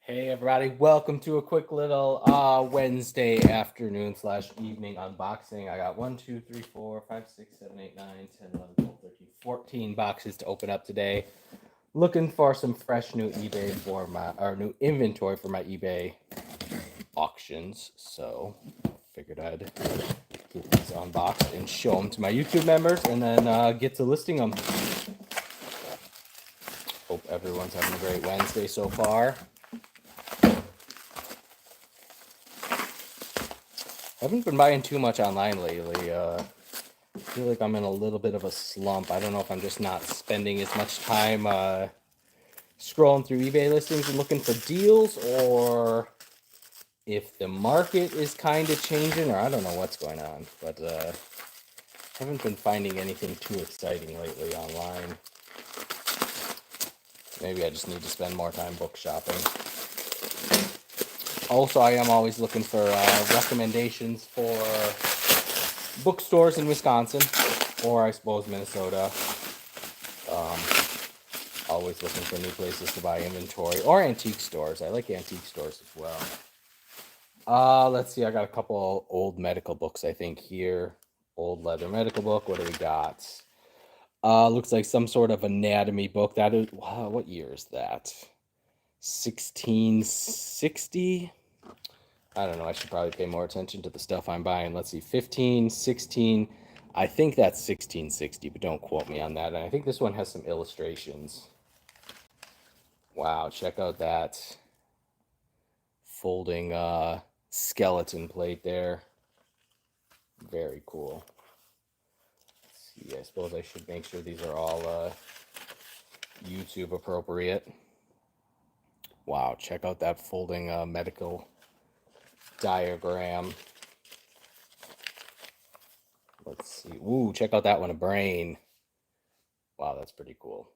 Hey everybody, welcome to a quick little Wednesday afternoon / evening unboxing. I got 1, 2, 3, 4, 5, 6, 7, 8, 9, 10, 11, 12, 13, 14 boxes to open up today. Looking for some fresh new eBay new inventory for my eBay auctions. So figured I'd get these unboxed and show them to my YouTube members and then get to listing them. Hope everyone's having a great Wednesday so far. I haven't been buying too much online lately. I feel like I'm in a little bit of a slump. I don't know if I'm just not spending as much time scrolling through eBay listings and looking for deals, or if the market is kind of changing, or I don't know what's going on. But I haven't been finding anything too exciting lately online. Maybe I just need to spend more time book shopping. Also, I am always looking for recommendations for bookstores in Wisconsin, or I suppose Minnesota. Always looking for new places to buy inventory, or antique stores. I like antique stores as well. Let's see. I got a couple old medical books, I think, here. Old leather medical book. What do we got? Looks like some sort of anatomy book. That is, wow, what year is that? 1660? I don't know. I should probably pay more attention to the stuff I'm buying. Let's see. 15, 16. I think that's 1660, but don't quote me on that. And I think this one has some illustrations. Wow, check out that folding skeleton plate there. Very cool. Let's see, I suppose I should make sure these are all YouTube appropriate. Wow, check out that folding medical diagram. Let's see. Ooh, check out that one, a brain. Wow, that's pretty cool.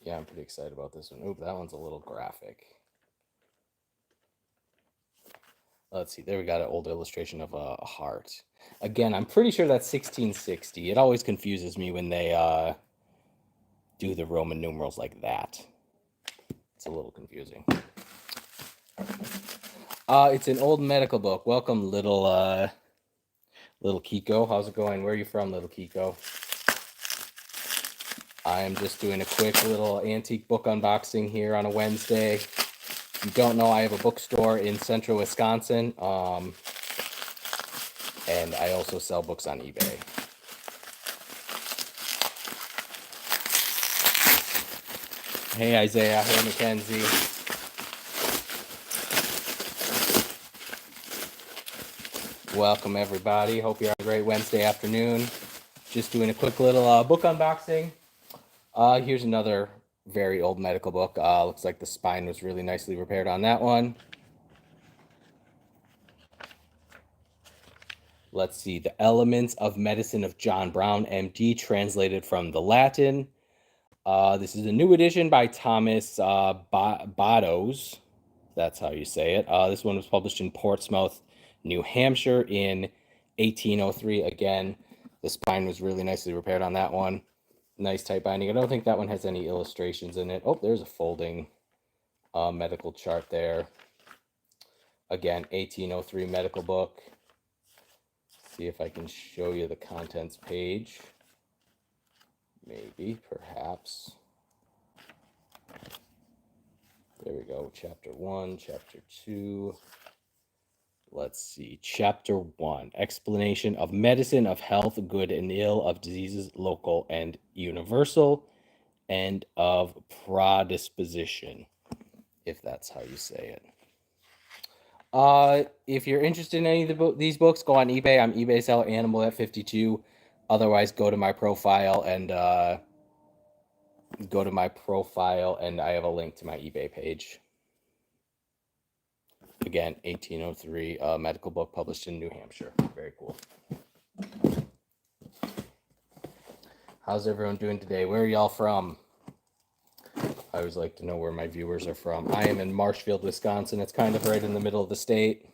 Yeah, I'm pretty excited about this one. Oop, that one's a little graphic. Let's see. There we got an old illustration of a heart. Again, I'm pretty sure that's 1660. It always confuses me when they do the Roman numerals like that. It's a little confusing. It's an old medical book. Welcome, little Kiko. How's it going? Where are you from, little Kiko? I am just doing a quick little antique book unboxing here on a Wednesday. If you don't know, I have a bookstore in central Wisconsin, and I also sell books on eBay. Hey, Isaiah. Hey, Mackenzie. Welcome, everybody. Hope you're having a great Wednesday afternoon. Just doing a quick little book unboxing. Here's another very old medical book. Looks like the spine was really nicely repaired on that one. Let's see. The Elements of Medicine of John Brown, M.D., translated from the Latin. This is a new edition by Thomas Bados. That's how you say it. This one was published in Portsmouth, New Hampshire in 1803. Again, the spine was really nicely repaired on that one. Nice tight binding. I don't think that one has any illustrations in it. Oh, there's a folding medical chart there. Again, 1803 medical book. See if I can show you the contents page. Maybe, perhaps. There we go. Chapter 1, Chapter 2. Let's see. Chapter 1. Explanation of medicine, of health, good and ill, of diseases, local and universal, and of predisposition, if that's how you say it. If you're interested in any of these books, go on eBay. I'm eBay seller animal at 52. Otherwise, go to my profile and I have a link to my eBay page. Again, 1803 medical book published in New Hampshire. Very cool. How's everyone doing today? Where are y'all from? I always like to know where my viewers are from. I am in Marshfield, Wisconsin. It's kind of right in the middle of the state.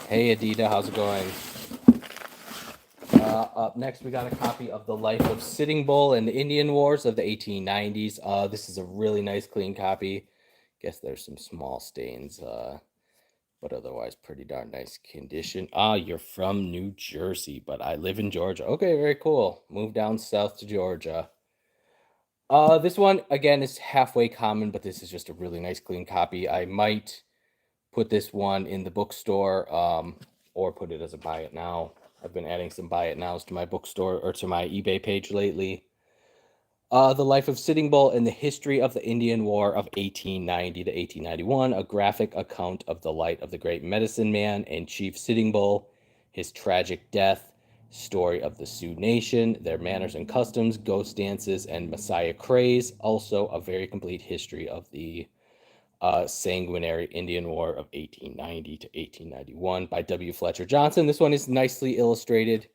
Hey, Adita, how's it going? Up next, we got a copy of The Life of Sitting Bull and the Indian Wars of the 1890s. This is a really nice, clean copy. Guess there's some small stains, but otherwise pretty darn nice condition. You're from New Jersey, but I live in Georgia. Okay, very cool. Moved down south to Georgia. This one, again, is halfway common, but this is just a really nice, clean copy. I might put this one in the bookstore, or put it as a buy it now. I've been adding some buy it nows to my bookstore or to my eBay page lately. The Life of Sitting Bull and the History of the Indian War of 1890 to 1891, a graphic account of the life of the great medicine man and Chief Sitting Bull, his tragic death, story of the Sioux Nation, their manners and customs, ghost dances, and Messiah craze. Also, a very complete history of the sanguinary Indian War of 1890 to 1891 by W. Fletcher Johnson. This one is nicely illustrated.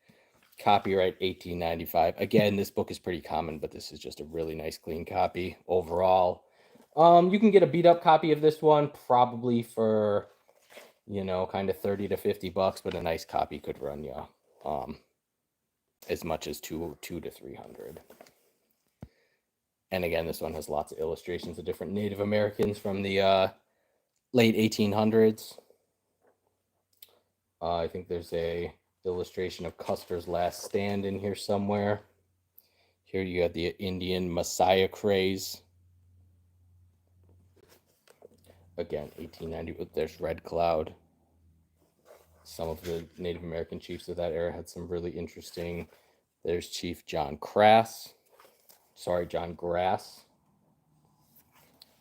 Copyright 1895. Again, this book is pretty common, but this is just a really nice, clean copy overall. You can get a beat up copy of this one probably for, kind of 30 to 50 bucks, but a nice copy could run you as much as two to 300. And again, this one has lots of illustrations of different Native Americans from the late 1800s. I think there's a illustration of Custer's last stand in here somewhere. Here you have the Indian Messiah craze. Again, 1890. There's Red Cloud. Some of the Native American chiefs of that era had some really interesting. There's Chief John Grass.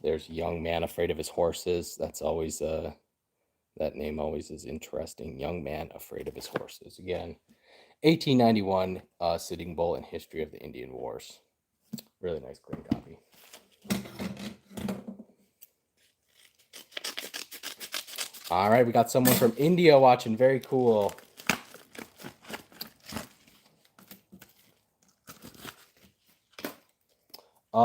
There's Young Man Afraid of His Horses. That's always that name always is interesting. Young Man Afraid of His Horses. Again, 1891, Sitting Bull and History of the Indian Wars. Really nice, clean copy. All right, we got someone from India watching. Very cool.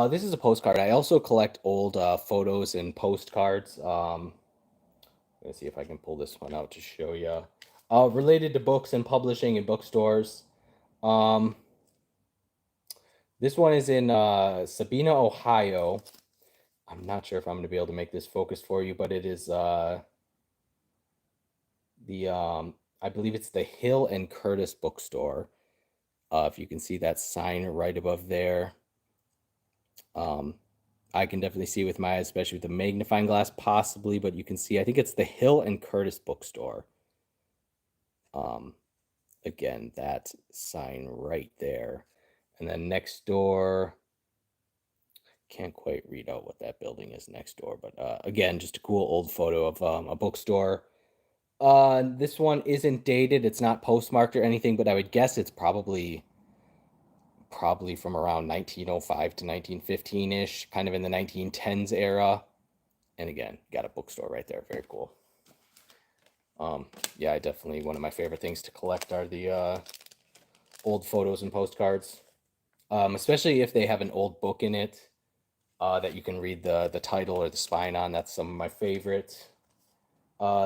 This is a postcard. I also collect old photos and postcards. Let's see if I can pull this one out to show you. Related to books and publishing in bookstores. This one is in Sabina, Ohio. I'm not sure if I'm going to be able to make this focus for you, but it is I believe it's the Hill and Curtis bookstore. If you can see that sign right above there. I can definitely see with my eyes, especially with the magnifying glass, possibly, but you can see, I think it's the Hill and Curtis bookstore. Again, that sign right there. And then next door, can't quite read out what that building is next door, but again, just a cool old photo of a bookstore. This one isn't dated. It's not postmarked or anything, but I would guess it's probably from around 1905 to 1915-ish, kind of in the 1910s era. And again, got a bookstore right there. Very cool. Yeah, I definitely, one of my favorite things to collect are the old photos and postcards, especially if they have an old book in it that you can read the title or the spine on. That's some of my favorite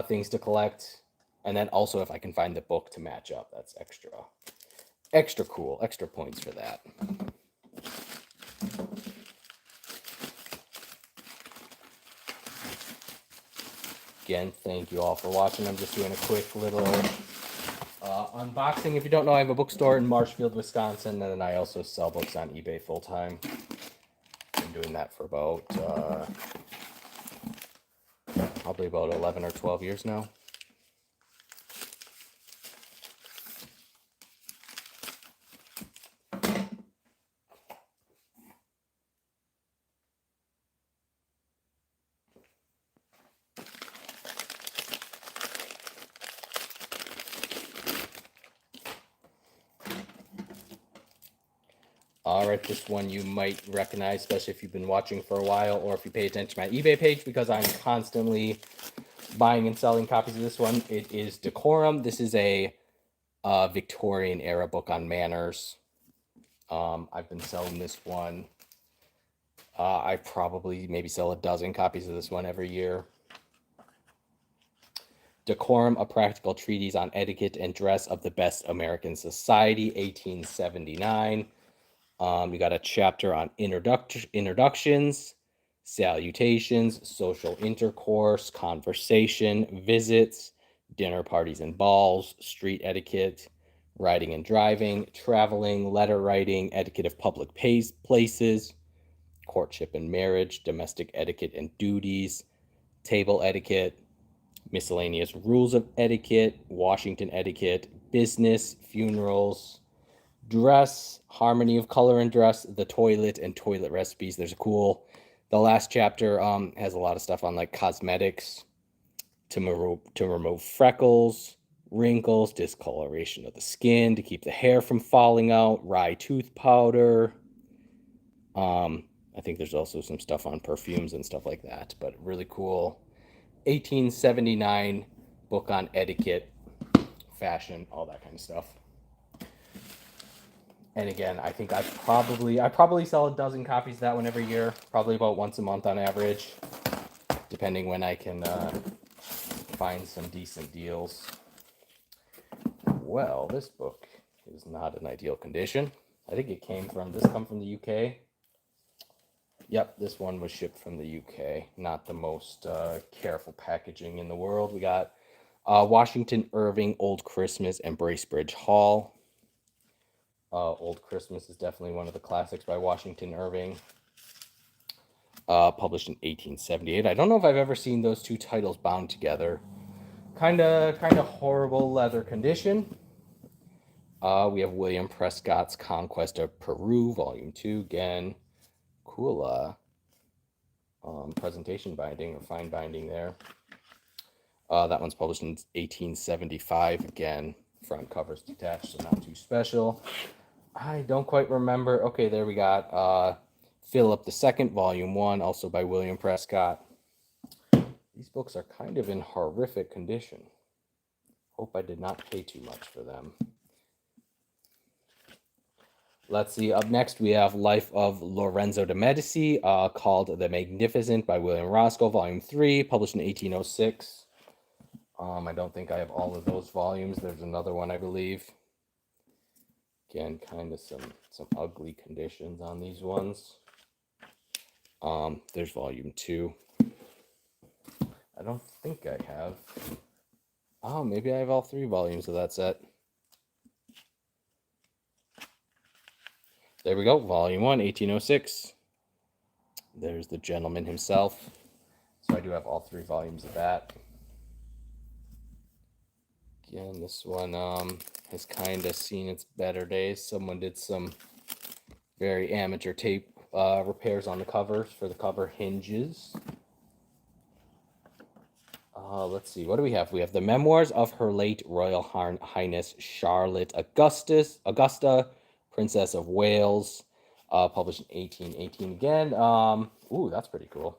things to collect. And then also if I can find the book to match up, that's extra cool, extra points for that. Again, thank you all for watching. I'm just doing a quick little unboxing. If you don't know, I have a bookstore in Marshfield, Wisconsin, and then I also sell books on eBay full-time. Been doing that for about probably about 11 or 12 years now. All right, this one you might recognize, especially if you've been watching for a while or if you pay attention to my eBay page, because I'm constantly buying and selling copies of this one. It is Decorum. This is a Victorian era book on manners. I've been selling this one. I probably maybe sell a dozen copies of this one every year. Decorum, a practical treatise on etiquette and dress of the best American society, 1879. You got a chapter on introductions, salutations, social intercourse, conversation, visits, dinner parties and balls, street etiquette, riding and driving, traveling, letter writing, etiquette of public places, courtship and marriage, domestic etiquette and duties, table etiquette, miscellaneous rules of etiquette, Washington etiquette, business, funerals, dress, harmony of color and dress, the toilet, and toilet recipes. The last chapter has a lot of stuff on like cosmetics to remove freckles, wrinkles, discoloration of the skin, to keep the hair from falling out, rye tooth powder. I think there's also some stuff on perfumes and stuff like that, but really cool 1879 book on etiquette, fashion, all that kind of stuff. And again, I think I probably sell a dozen copies of that one every year, probably about once a month on average, depending when I can find some decent deals. Well, this book is not in ideal condition. I think it come from the UK. Yep, this one was shipped from the UK. Not the most careful packaging in the world. We got Washington Irving, Old Christmas, and Bracebridge Hall. Old Christmas is definitely one of the classics by Washington Irving. Published in 1878. I don't know if I've ever seen those two titles bound together. Kind of horrible leather condition. We have William Prescott's Conquest of Peru, Volume 2. Again, cool presentation binding or fine binding there. That one's published in 1875. Again, front cover's detached, so not too special. I don't quite remember. Okay, there we got Philip II, Volume 1, also by William Prescott. These books are kind of in horrific condition. Hope I did not pay too much for them. Let's see. Up next, we have Life of Lorenzo de Medici, called The Magnificent by William Roscoe, Volume 3, published in 1806. I don't think I have all of those volumes. There's another one, I believe. Again, kind of some ugly conditions on these ones. There's Volume 2. I don't think I have. Oh, maybe I have all 3 volumes of that set. There we go, Volume 1, 1806. There's the gentleman himself. So I do have all 3 volumes of that. Again, this one has kind of seen its better days. Someone did some very amateur tape repairs on the covers for the cover hinges. Let's see, what do we have? We have the Memoirs of Her Late Royal Highness Charlotte Augusta, Princess of Wales, published in 1818 again. Ooh, that's pretty cool.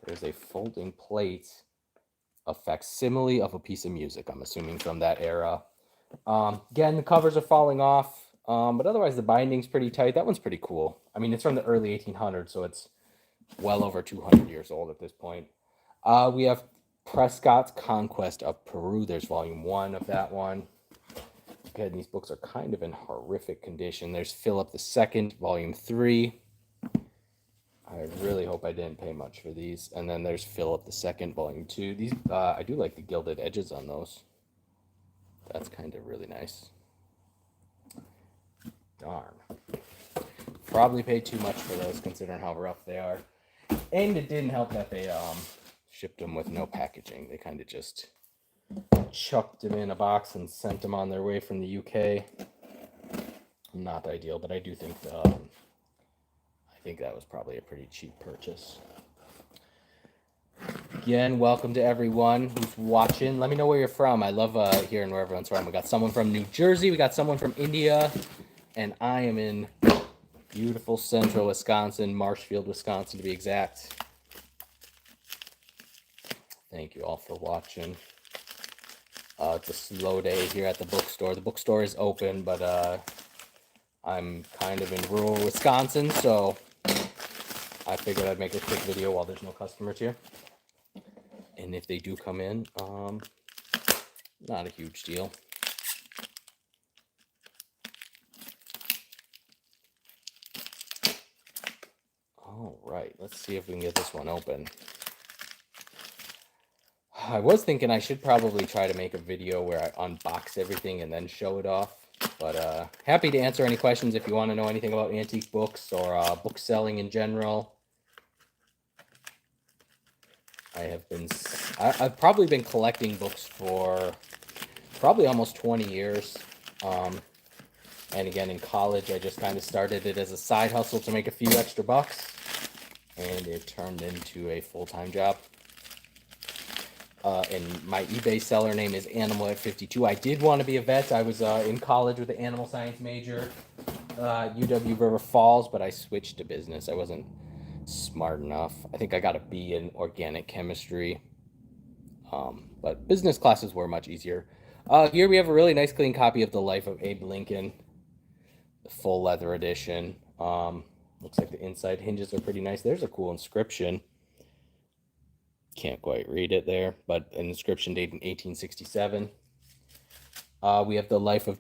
There's a folding plate, a facsimile of a piece of music, I'm assuming from that era. Again, the covers are falling off, but otherwise the binding's pretty tight. That one's pretty cool. I mean, it's from the early 1800s, so it's well over 200 years old at this point. We have Prescott's Conquest of Peru. There's Volume 1 of that one. Again, these books are kind of in horrific condition. There's Philip II, Volume 3. I really hope I didn't pay much for these. And then there's Philip II, Volume 2. These, I do like the gilded edges on those. That's kind of really nice. Darn. Probably paid too much for those considering how rough they are. And it didn't help that they shipped them with no packaging. They kind of just chucked them in a box and sent them on their way from the UK. Not ideal, but I do think that was probably a pretty cheap purchase. Again, welcome to everyone who's watching. Let me know where you're from. I love hearing where everyone's from. We got someone from New Jersey. We got someone from India. And I am in beautiful central Wisconsin, Marshfield, Wisconsin to be exact. Thank you all for watching. It's a slow day here at the bookstore. The bookstore is open, but I'm kind of in rural Wisconsin, so I figured I'd make a quick video while there's no customers here. and if they do come in, not a huge deal. All right, let's see if we can get this one open. I was thinking I should probably try to make a video where I unbox everything and then show it off. But happy to answer any questions if you want to know anything about antique books or book selling in general. I've probably been collecting books for probably almost 20 years. And again, in college, I just kind of started it as a side hustle to make a few extra bucks. And it turned into a full-time job. And my eBay seller name is Animal at 52. I did want to be a vet. I was in college with an animal science major, UW River Falls, but I switched to business. I wasn't smart enough. I think I got a B in organic chemistry. But business classes were much easier. Here we have a really nice clean copy of The Life of Abe Lincoln, the full leather edition. Looks like the inside hinges are pretty nice. There's a cool inscription. Can't quite read it there, but an inscription dated in 1867. We have The Life of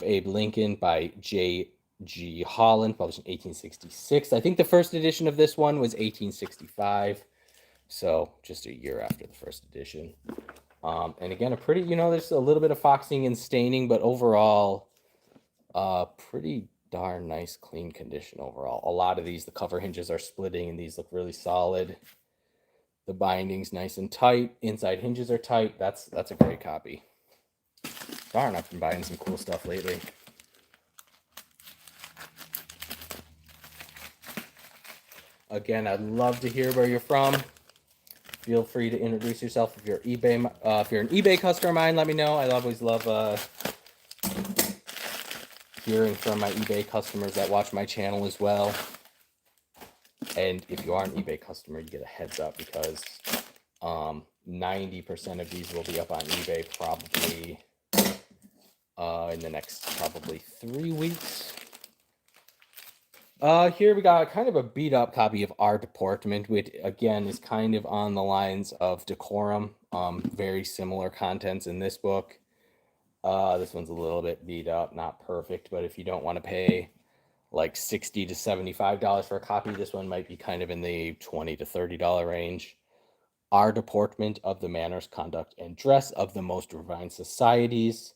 Abe Lincoln by J.G. Holland, published in 1866. I think the first edition of this one was 1865, so just a year after the first edition. And again, a pretty, there's a little bit of foxing and staining, but overall, pretty darn nice, clean condition overall. A lot of these, the cover hinges are splitting, and these look really solid. The binding's nice and tight. Inside hinges are tight. That's a great copy. Darn, I've been buying some cool stuff lately. Again, I'd love to hear where you're from. Feel free to introduce yourself if you're an eBay customer of mine. Let me know. I always love hearing from my eBay customers that watch my channel as well. And if you are an eBay customer, you get a heads up because 90% of these will be up on eBay probably in the next probably 3 weeks. Here we got kind of a beat up copy of Our Deportment, which again is kind of on the lines of Decorum. Very similar contents in this book. This one's a little bit beat up, not perfect, but if you don't want to pay like $60 to $75 for a copy, this one might be kind of in the $20 to $30 range. Our Deportment of the Manners, Conduct, and Dress of the Most Refined Societies,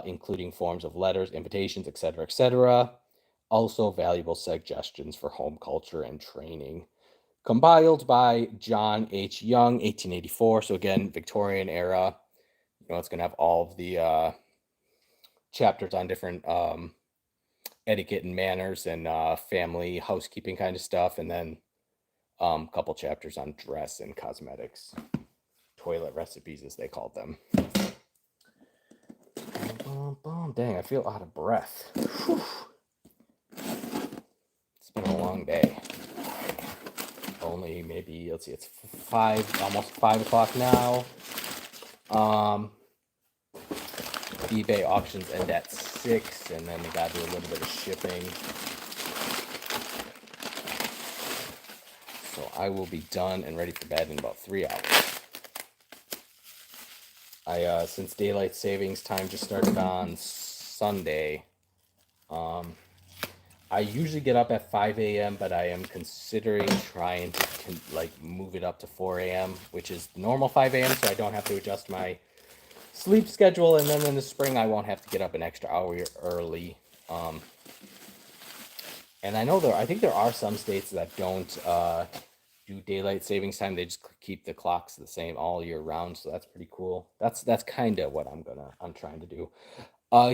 including forms of letters, invitations, etc., etc. Also valuable suggestions for home culture and training. Compiled by John H. Young, 1884. So again, Victorian era. It's going to have all of the chapters on different etiquette and manners and family housekeeping kind of stuff. And then a couple chapters on dress and cosmetics. Toilet recipes, as they called them. Dang, I feel out of breath. Whew. It's been a long day. Only maybe, let's see, it's almost 5 o'clock now. eBay auctions end at 6, and then we gotta do a little bit of shipping. So I will be done and ready for bed in about 3 hours. Since daylight savings time just started on Sunday, I usually get up at 5 a.m., but I am considering trying to move it up to 4 a.m., which is the normal 5 a.m., so I don't have to adjust my sleep schedule, and then in the spring I won't have to get up an extra hour early. And I think there are some states that don't do daylight savings time. They just keep the clocks the same all year round, so that's pretty cool. That's kind of what I'm trying to do.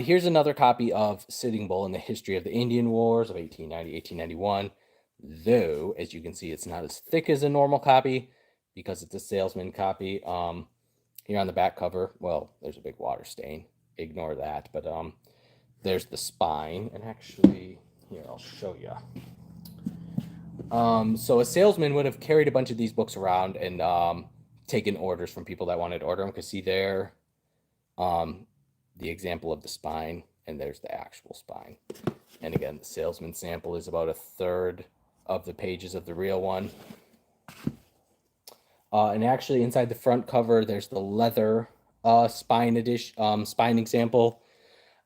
Here's another copy of Sitting Bull in the History of the Indian Wars of 1890-1891. Though, as you can see, it's not as thick as a normal copy because it's a salesman copy. Here on the back cover, well, there's a big water stain. Ignore that. But there's the spine. And actually, here, I'll show you. So a salesman would have carried a bunch of these books around and taken orders from people that wanted to order them. Because see there, the example of the spine, and there's the actual spine. And again, the salesman sample is about 1/3 of the pages of the real one. And actually, inside the front cover, there's the leather spine edition, spine example.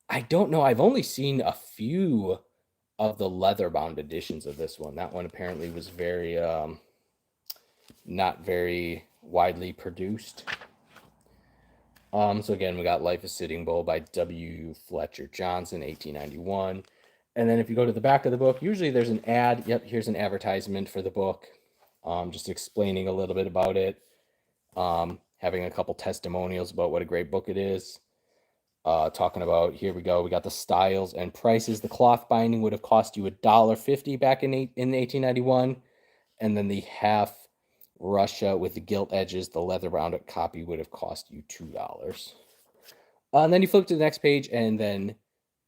I don't know. I've only seen a few of the leather-bound editions of this one. That one apparently was very not very widely produced. So again, we got Life is Sitting Bull by W. Fletcher Johnson, 1891. And then if you go to the back of the book, usually there's an ad. Yep, here's an advertisement for the book, just explaining a little bit about it, having a couple testimonials about what a great book it is. Talking about, here we go, we got the styles and prices. The cloth binding would have cost you $1.50 back in 1891, and then the half Russia with the gilt edges, the leather bound copy would have cost you $2. And then you flip to the next page, and then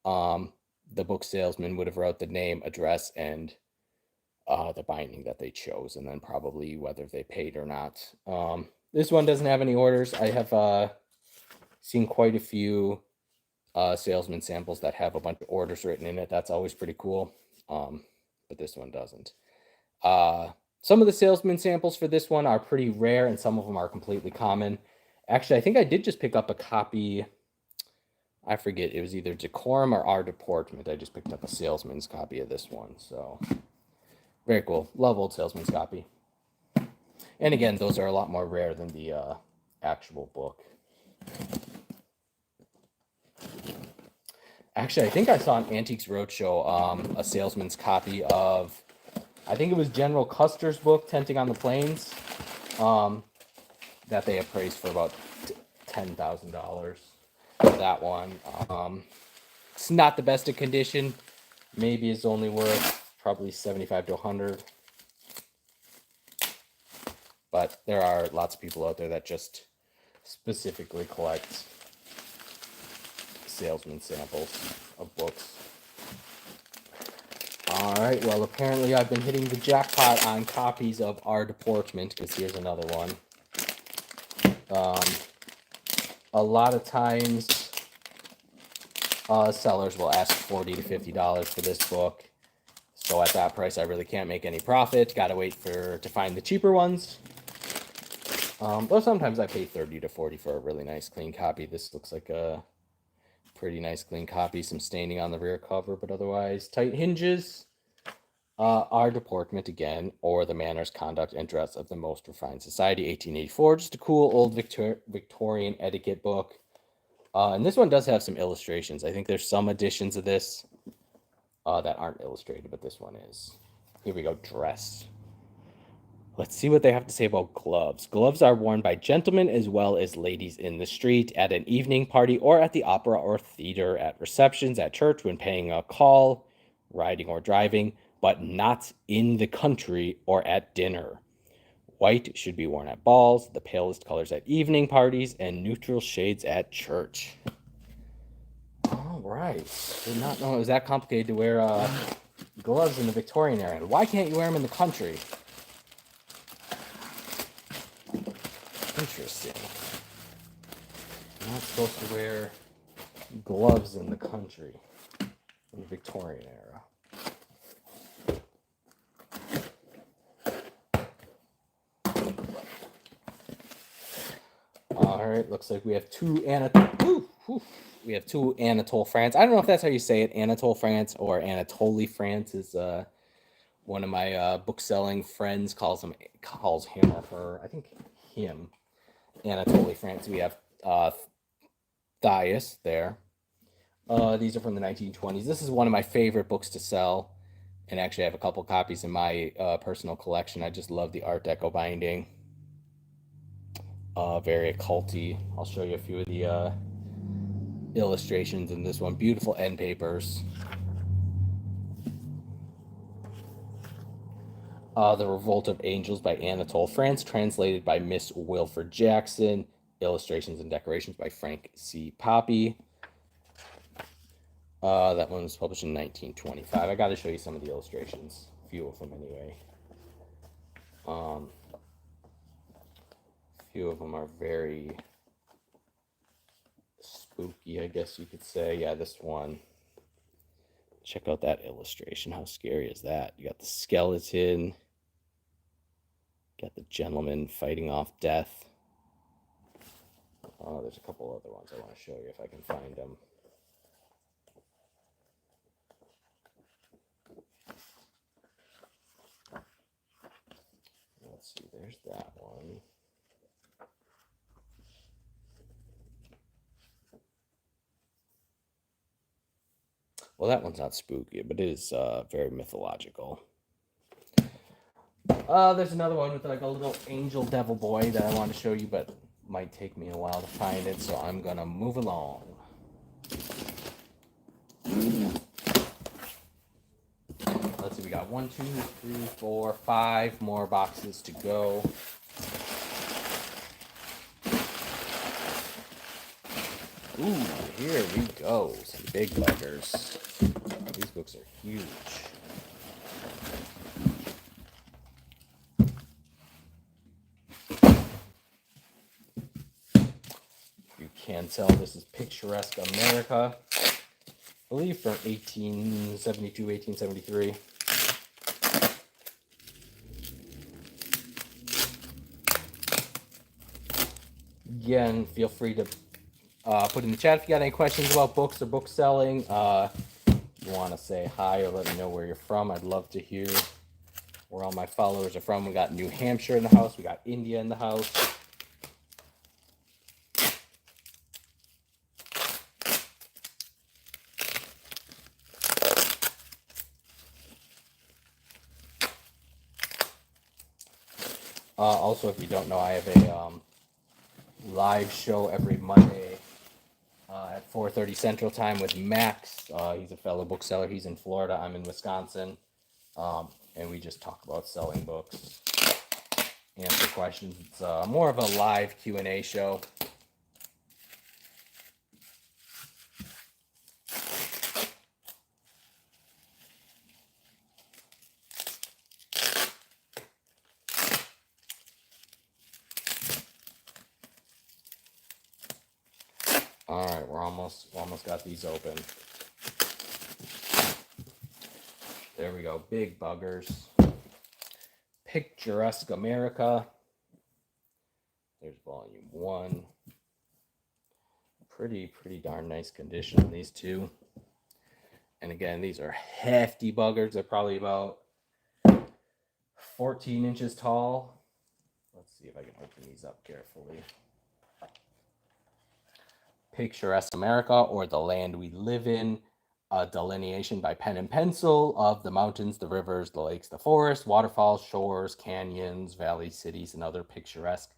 the book salesman would have wrote the name, address, and the binding that they chose, and then probably whether they paid or not. This one doesn't have any orders. I have seen quite a few salesman samples that have a bunch of orders written in it. That's always pretty cool, but this one doesn't. Some of the salesman samples for this one are pretty rare, and some of them are completely common. Actually, I think I did just pick up a copy. I forget, it was either Decorum or Our Deportment. I just picked up a salesman's copy of this one, so very cool. Love old salesman's copy. And again, those are a lot more rare than the actual book. Actually, I think I saw on Antiques Roadshow a salesman's copy of, I think it was General Custer's book, Tenting on the Plains, that they appraised for about $10,000. That one. It's not the best of condition. Maybe it's only worth probably $75 to $100. But there are lots of people out there that just specifically collect salesman samples of books. All right, well, apparently I've been hitting the jackpot on copies of Our Deportment, because here's another one. A lot of times, sellers will ask $40 to $50 for this book. So at that price, I really can't make any profit. Got to wait to find the cheaper ones. Though sometimes I pay $30 to $40 for a really nice clean copy. This looks like a pretty nice clean copy. Some staining on the rear cover, but otherwise tight hinges. Our Deportment again, or the Manners, Conduct, and Dress of the Most Refined Society, 1884. Just a cool old Victorian etiquette book. And this one does have some illustrations. I think there's some editions of this that aren't illustrated, but this one is. Here we go, dress. Let's see what they have to say about gloves. Gloves are worn by gentlemen as well as ladies in the street, at an evening party, or at the opera or theater, at receptions, at church, when paying a call, riding or driving, but not in the country or at dinner. White should be worn at balls, the palest colors at evening parties, and neutral shades at church. All right. Did not know it was that complicated to wear gloves in the Victorian era. Why can't you wear them in the country? Interesting. You're not supposed to wear gloves in the country in the Victorian era. All right, looks like we have two Anatole. We have two Anatole France. I don't know if that's how you say it, Anatole France or Anatole France is one of my book-selling friends calls him or her. I think him. Anatole France. We have Thias there. These are from the 1920s. This is one of my favorite books to sell, and actually I have a couple copies in my personal collection. I just love the Art Deco binding. Very occulty. I'll show you a few of the illustrations in this one. Beautiful end papers. The Revolt of Angels by Anatole France, translated by Miss Wilfred Jackson. Illustrations and decorations by Frank C. Poppy. That one was published in 1925. I got to show you some of the illustrations. A few of them, anyway. A few of them are very spooky, I guess you could say. Yeah, this one. Check out that illustration. How scary is that? You got the skeleton. Got the gentleman fighting off death. There's a couple other ones I want to show you if I can find them. Let's see, there's that one. Well, that one's not spooky, but it is very mythological. There's another one with like a little angel devil boy that I want to show you, but might take me a while to find it, so I'm gonna move along. Let's see, we got 1, 2, 3, 4, 5 more boxes to go. Ooh, here we go. Some big buggers. These books are huge. You can tell this is Picturesque America. I believe from 1872, 1873. Again, feel free to put in the chat if you got any questions about books or book selling. You want to say hi or let me know where you're from. I'd love to hear where all my followers are from. We got New Hampshire in the house. We got India in the house. Also, if you don't know, I have a live show every Monday at 4:30 Central Time with Max. He's a fellow bookseller. He's in Florida. I'm in Wisconsin. And we just talk about selling books, answer questions. It's more of a live Q&A show. All right, we're almost got these open. There we go, big buggers. Picturesque America. There's volume 1. Pretty darn nice condition, these two. And again, these are hefty buggers. They're probably about 14 inches tall. Let's see if I can open these up carefully. Picturesque America, or The Land We Live In, a delineation by pen and pencil of the mountains, the rivers, the lakes, the forests, waterfalls, shores, canyons, valleys, cities, and other picturesque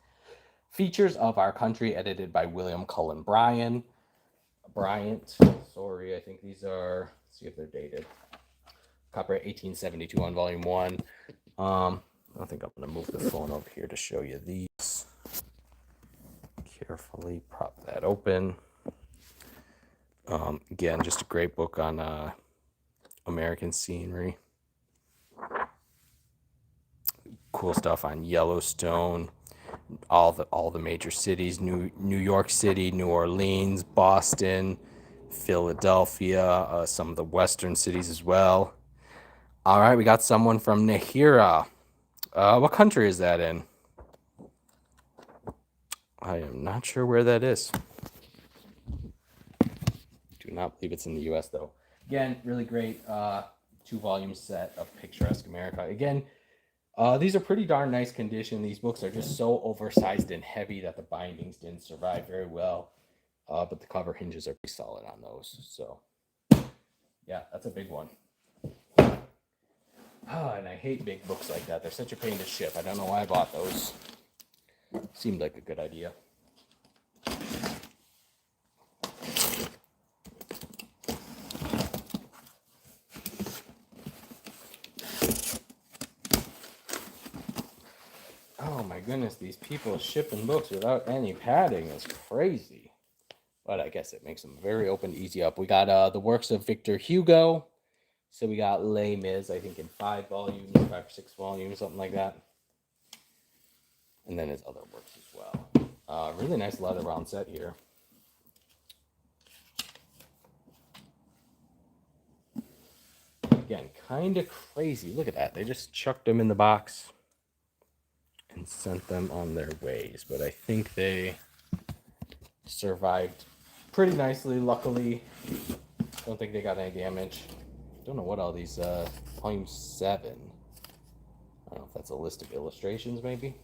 features of our country, edited by William Cullen Bryant. Sorry, I think these are, let's see if they're dated. Copyright 1872 on volume 1. I think I'm going to move the phone over here to show you these. Carefully prop that open. Again, just a great book on American scenery. Cool stuff on Yellowstone, all the major cities, New York City, New Orleans, Boston, Philadelphia, some of the western cities as well. All right, we got someone from Nahira. What country is that in? I am not sure where that is. Do not believe it's in the U.S. though. Again, really great 2-volume set of Picturesque America. Again, these are pretty darn nice condition. These books are just so oversized and heavy that the bindings didn't survive very well. But the cover hinges are pretty solid on those. So, yeah, that's a big one. And I hate big books like that. They're such a pain to ship. I don't know why I bought those. Seemed like a good idea. Oh my goodness, these people shipping books without any padding is crazy. But I guess it makes them very open, easy up. We got the works of Victor Hugo. So we got Les Mis, I think in 5 volumes, 5 or 6 volumes, something like that. And then his other works as well. Really nice leather bound set here. Again, kind of crazy. Look at that. They just chucked them in the box and sent them on their ways. But I think they survived pretty nicely, luckily. Don't think they got any damage. Don't know what all these, volume 7. I don't know if that's a list of illustrations, maybe.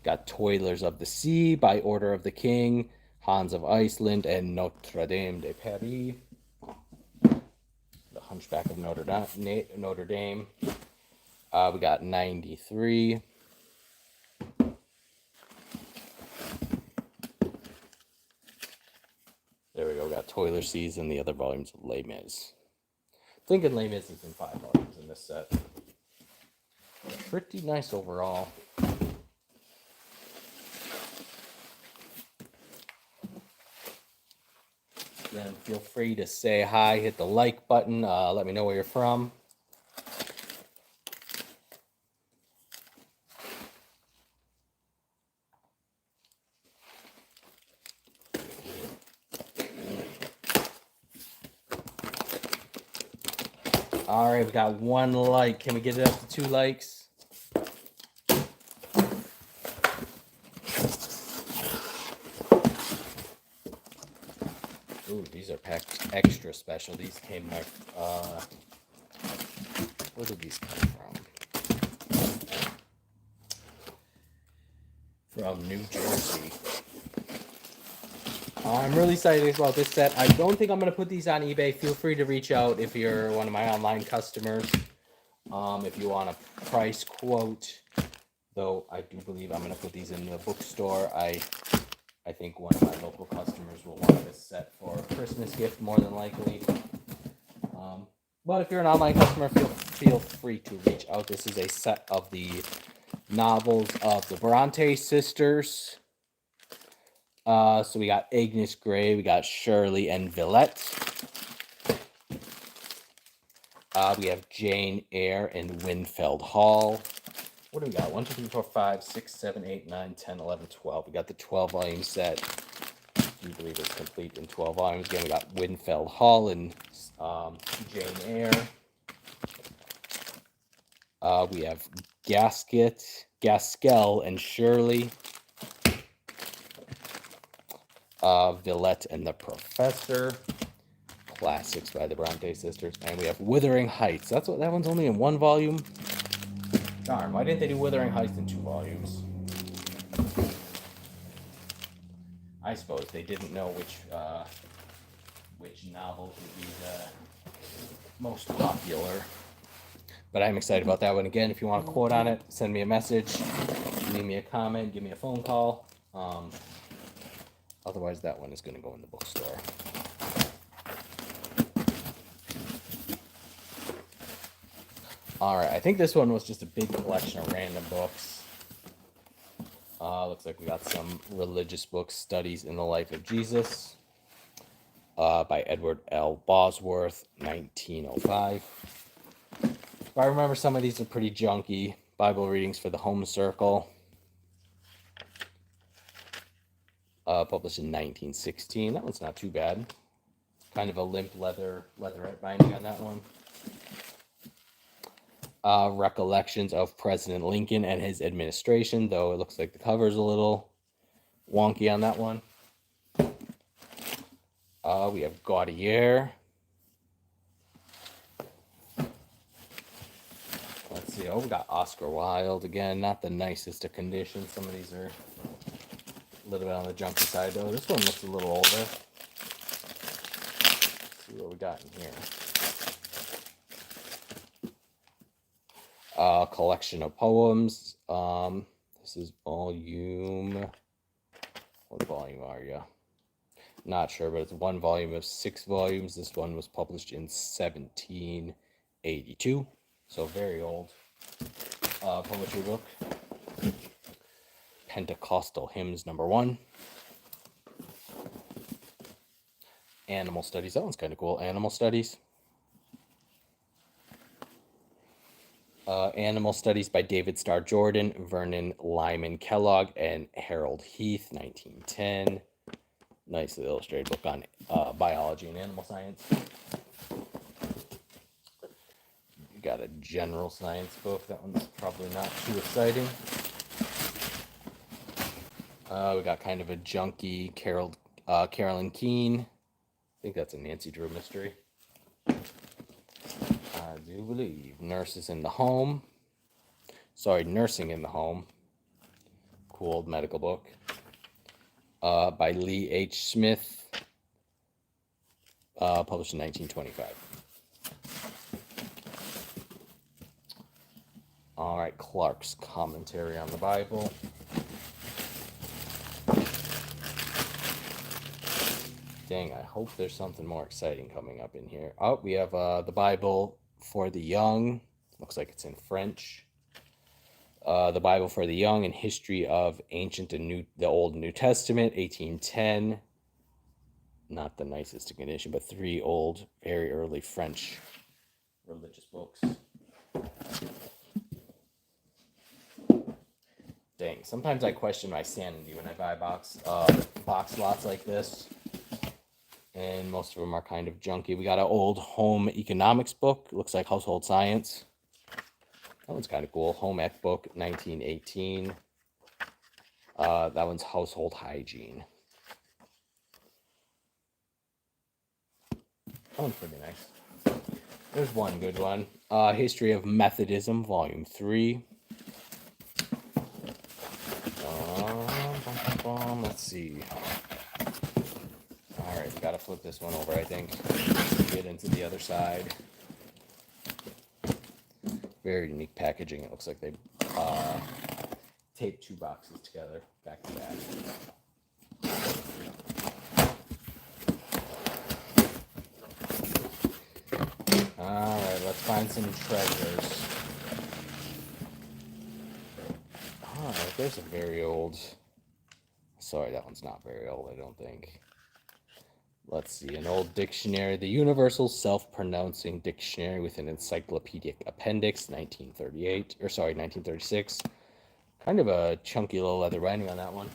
Got Toilers of the Sea, By Order of the King, Hans of Iceland, and Notre Dame de Paris. The Hunchback of Notre Dame. We got 93. There we go. We got Toiler Seas and the other volumes of Les Mis. Thinking Les Mis is in 5 volumes in this set. Pretty nice overall. Then feel free to say hi, hit the like button, let me know where you're from. All right, we got 1 like. Can we get it up to 2 likes? Ooh, these are packed extra special. These came like, where did these come from? From New Jersey. I'm really excited about this set. I don't think I'm going to put these on eBay. Feel free to reach out if you're one of my online customers. If you want a price quote, though I do believe I'm going to put these in the bookstore. I think one of my local customers will want this set for a Christmas gift, more than likely. But if you're an online customer, feel free to reach out. This is a set of the novels of the Bronte sisters. So we got Agnes Grey, we got Shirley and Villette. We have Jane Eyre and Winfield Hall. What do we got? 1, 2, 3, 4, 5, 6, 7, 8, 9, 10, 11, 12. We got the 12-volume set. We believe it's complete in 12 volumes. Again, we got Winfield Hall and Jane Eyre. We have Gaskell and Shirley. Villette and the Professor. Classics by the Bronte sisters. And we have Wuthering Heights. That one's only in 1 volume. Darn, why didn't they do Wuthering Heights in 2 volumes? I suppose they didn't know which novels would be the most popular. But I'm excited about that one. Again, if you want a quote on it, send me a message, leave me a comment, give me a phone call. Otherwise, that one is going to go in the bookstore. All right, I think this one was just a big collection of random books. Looks like we got some religious books, Studies in the Life of Jesus, by Edward L. Bosworth, 1905. If I remember, some of these are pretty junky. Bible readings for the home circle. Published in 1916. That one's not too bad. Kind of a limp leatherette binding on that one. Recollections of President Lincoln and his administration, though it looks like the cover's a little wonky on that one. We have Gaudier. Let's see. Oh, we got Oscar Wilde again. Not the nicest of conditions. Some of these are a little bit on the junky side, though. This one looks a little older. Let's see what we got in here. Collection of poems. This is volume. What volume are you? Not sure, but it's 1 volume of 6 volumes. This one was published in 1782, so very old poetry book. Pentecostal Hymns, number 1. Animal Studies. That one's kind of cool. Animal Studies. Animal Studies by David Starr Jordan, Vernon Lyman Kellogg, and Harold Heath, 1910. Nicely illustrated book on biology and animal science. You got a general science book. That one's probably not too exciting. We got kind of a junky Carolyn Keene. I think that's a Nancy Drew mystery. I do believe. Nurses in the Home. Sorry, Nursing in the Home. Cool old medical book. By Lee H. Smith. Published in 1925. All right, Clark's Commentary on the Bible. Dang, I hope there's something more exciting coming up in here. Oh, we have the Bible for the Young. Looks like it's in French. The Bible for the Young and History of Ancient and the Old and New Testament, 1810. Not the nicest condition, but 3 old, very early French religious books. Dang, sometimes I question my sanity when I buy box lots like this. And most of them are kind of junky. We got an old home economics book. Looks like Household Science. That one's kind of cool. Home ec book, 1918. That one's Household Hygiene. That one's pretty nice. There's one good one. History of Methodism, Volume 3. Let's see. Alright, we gotta flip this one over, I think. Get into the other side. Very unique packaging. It looks like they taped 2 boxes together, back to back. Alright, let's find some treasures. Alright, there's a very old... Sorry, that one's not very old, I don't think. Let's see, an old dictionary, the Universal Self-Pronouncing Dictionary with an Encyclopedic Appendix, 1936. Kind of a chunky little leather binding on that one.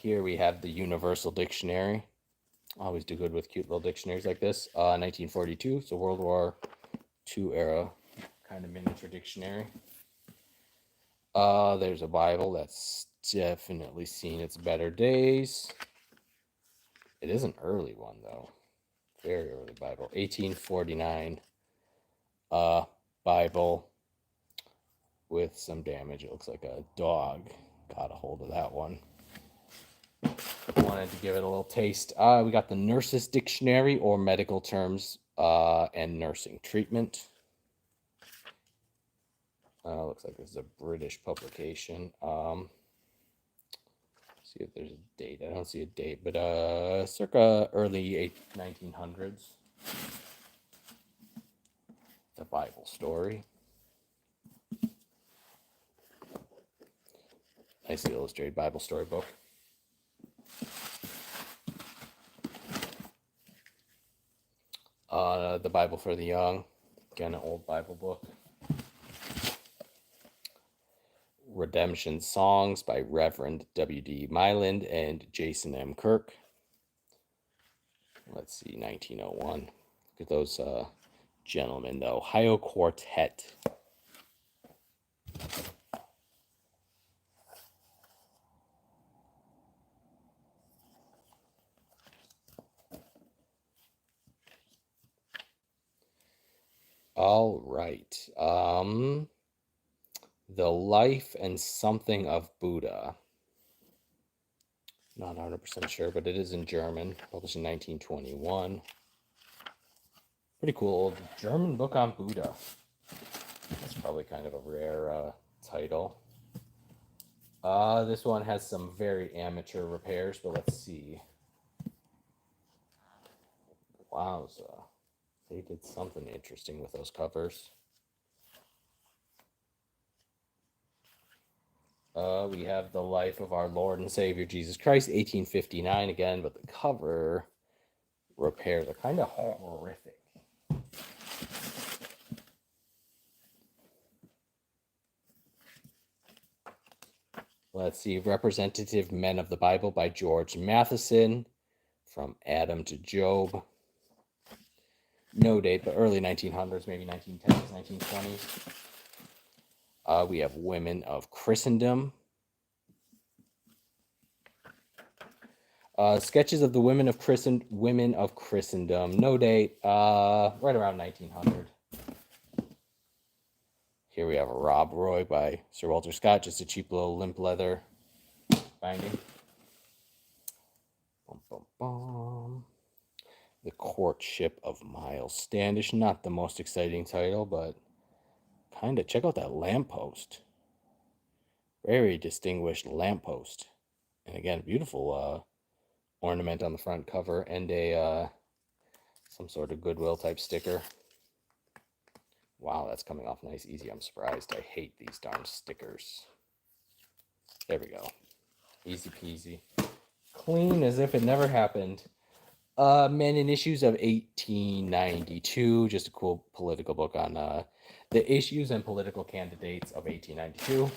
Here we have the Universal Dictionary. Always do good with cute little dictionaries like this. 1942, so World War II era kind of miniature dictionary. There's a Bible that's definitely seen its better days. It is an early one, though. Very early Bible. 1849 Bible with some damage. It looks like a dog got a hold of that one. Wanted to give it a little taste. We got the Nurse's Dictionary, or Medical Terms and Nursing Treatment. Looks like this is a British publication. See if there's a date. I don't see a date, but circa early 1900s. The Bible Story. Nicely illustrated Bible story book. The Bible for the Young. Again, an old Bible book. Redemption Songs by Reverend W.D. Myland and Jason M. Kirk. Let's see, 1901. Look at those gentlemen, the Ohio Quartet. All right. The Life and Something of Buddha. Not 100% sure, but it is in German. Published in 1921. Pretty cool old German book on Buddha. That's probably kind of a rare title. This one has some very amateur repairs, but let's see. Wowza. They did something interesting with those covers. We have The Life of Our Lord and Savior Jesus Christ, 1859 again, but the cover repairs are kind of horrific. Let's see, Representative Men of the Bible by George Matheson, From Adam to Job. No date, but early 1900s, maybe 1910s, 1920s. We have Women of Christendom, Sketches of the Women of Christendom. No date. Right around 1900. Here we have a Rob Roy by Sir Walter Scott. Just a cheap little limp leather binding. Bum, bum, bum. The Courtship of Miles Standish. Not the most exciting title, but kind of. Check out that lamppost. Very distinguished lamppost. And again, beautiful ornament on the front cover and a some sort of Goodwill type sticker. Wow, that's coming off nice, easy. I'm surprised. I hate these darn stickers. There we go. Easy peasy. Clean as if it never happened. Men in Issues of 1892. Just a cool political book on the issues and political candidates of 1892.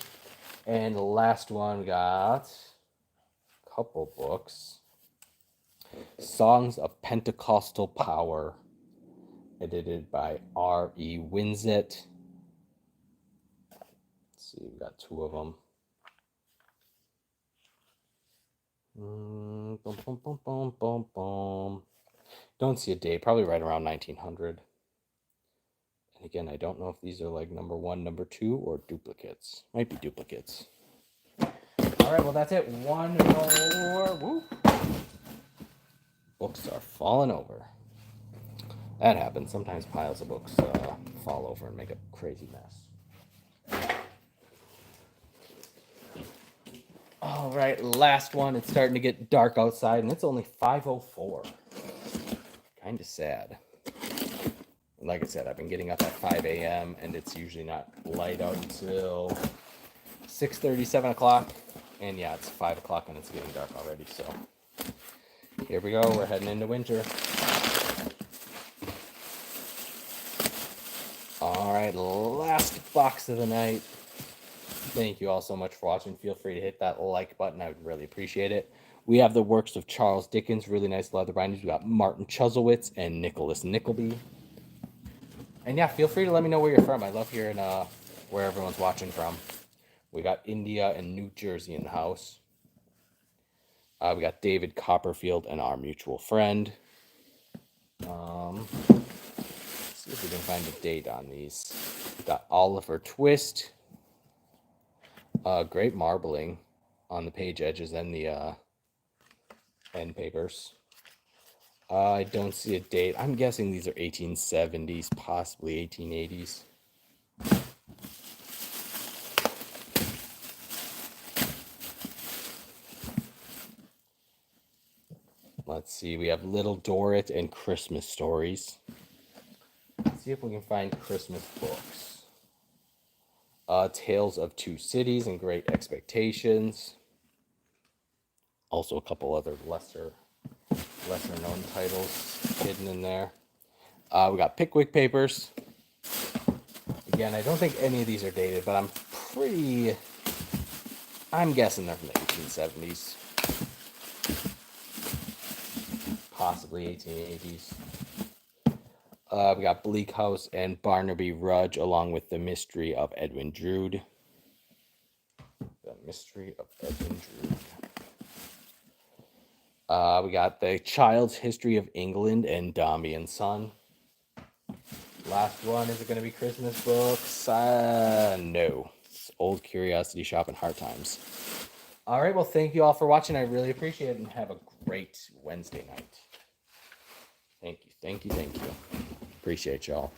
And the last one, we got a couple books. Songs of Pentecostal Power, edited by R.E. Winsett. Let's see, we got two of them. Boom, boom, boom, boom, boom, boom. Don't see a date, probably right around 1900. And again, I don't know if these are like number 1, number 2, or duplicates. Might be duplicates. All right, well, that's it. One more. Whoop. Books are falling over. That happens. Sometimes piles of books fall over and make a crazy mess. All right, last one. It's starting to get dark outside, and it's only 5:04. Kind of sad. Like I said, I've been getting up at 5 a.m., and it's usually not light out until 6:30, 7 o'clock. And yeah, it's 5 o'clock, and it's getting dark already, so here we go. We're heading into winter. All right, last box of the night. Thank you all so much for watching. Feel free to hit that like button. I would really appreciate it. We have the works of Charles Dickens, really nice leather bindings. We got Martin Chuzzlewit and Nicholas Nickleby. And yeah, feel free to let me know where you're from. I love hearing where everyone's watching from. We got India and New Jersey in the house. We got David Copperfield and our mutual friend. Let's see if we can find a date on these. We got Oliver Twist. Great marbling on the page edges and the end papers. I don't see a date. I'm guessing these are 1870s, possibly 1880s. Let's see. We have Little Dorrit and Christmas Stories. Let's see if we can find Christmas books. Tales of Two Cities and Great Expectations. Also a couple other lesser known titles hidden in there. We got Pickwick Papers. Again, I don't think any of these are dated, but I'm guessing they're from the 1870s. Possibly 1880s. We got Bleak House and Barnaby Rudge, along with The Mystery of Edwin Drood. The Mystery of Edwin Drood. We got The Child's History of England and Dombey and Son. Last one, is it going to be Christmas books? No. It's Old Curiosity Shop and Hard Times. All right, well, thank you all for watching. I really appreciate it, and have a great Wednesday night. Thank you. Appreciate y'all.